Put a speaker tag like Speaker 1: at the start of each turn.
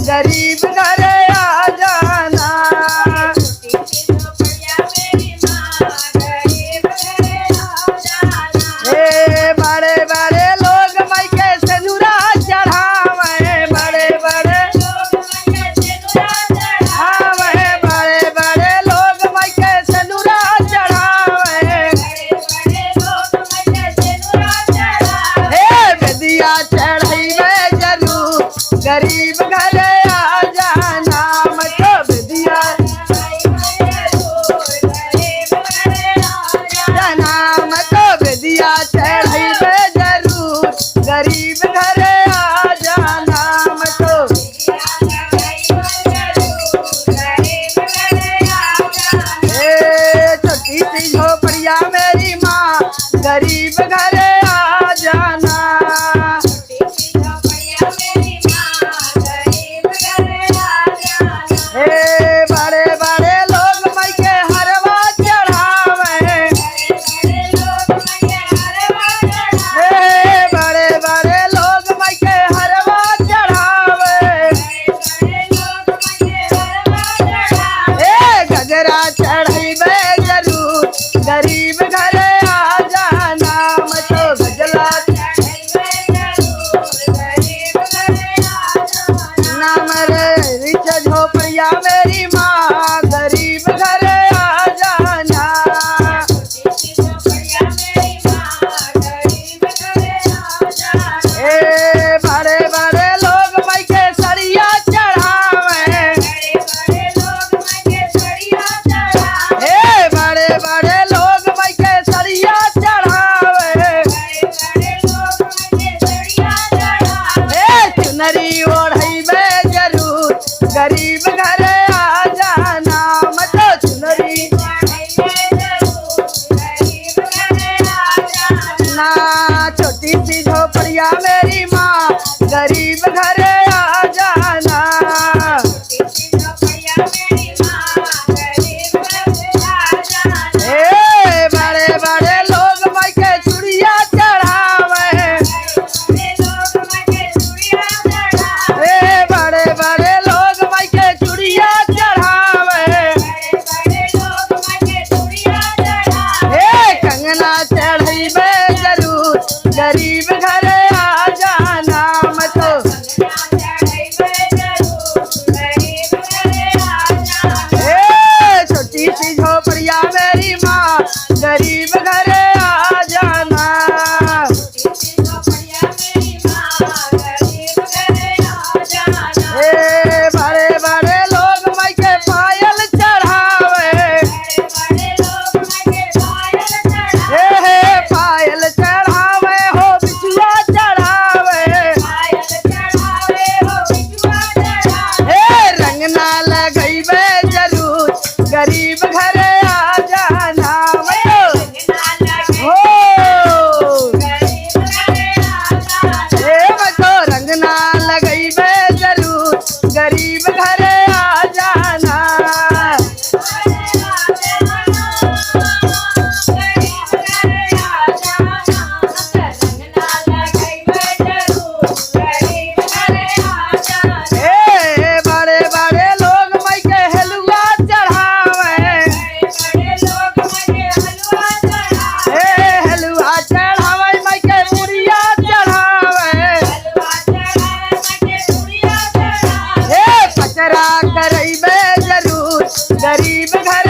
Speaker 1: गरीब घरे आ जाना। हे बड़े बड़े लोग माई के सिंदूरा चढ़ावे, बड़े बड़े चढ़ावे, बड़े बड़े लोग माई के सिंदूरा चढ़ावे। हे बेदिया चढ़ाइबे जरूर गरीब घरे आ जाना। मतो बेदिया जाना, मतो बेदिया चढ़ाइबे जरूर गरीब घरे आ जाना। मतो छोटी सी झोपड़िया मेरी माँ गरीब घरे आ जाना। बड़े बड़े लोग माई के हरवा चढ़ावे, बड़े बड़े लोग माई के हरवा चढ़ावे। गजरा चढ़ाइबे जरूर गरीब घरे आ जाना। मतो गजला नाम रे रिच झोपड़िया मेरी माँ गरीब घरे आ जाना। बड़े बड़े लोग माई के सरिया चढ़ावे, बड़े बड़े लोग माई के सरिया चढ़ावे। चुनरी ओढ़ाइबे जरूर गरीब घरे आ जाना। मतो चुनरी ना, छोटी सी झोपड़िया मेरी माँ गरीब घरे आ जाना। बड़े बड़े लोग माई के चूड़िया चढ़ावे, बड़े बड़े लोग माई के चूड़िया चढ़ावे। कंगना चढ़ाइबे जरूर गरीब घरे आ जाना। मतो छोटी सी झोपड़िया मेरी माँ गरीब घरे आ जाना। बड़े बड़े लोग माई के पायल चढ़ावे, पायल चढ़ावे हो बिछुआ चढ़ावे। रंग ना लगइबे जरूर गरीब घरे आ जाना। मतो रंग ना लगइबे जरूर गरीब घरे आ जाना। बड़े बड़े लोग माई के हलवा चढ़ावे, हलवा चढ़ावे माई के पुड़िया चढ़ावे। पचरा करइबे जरूर गरीब घर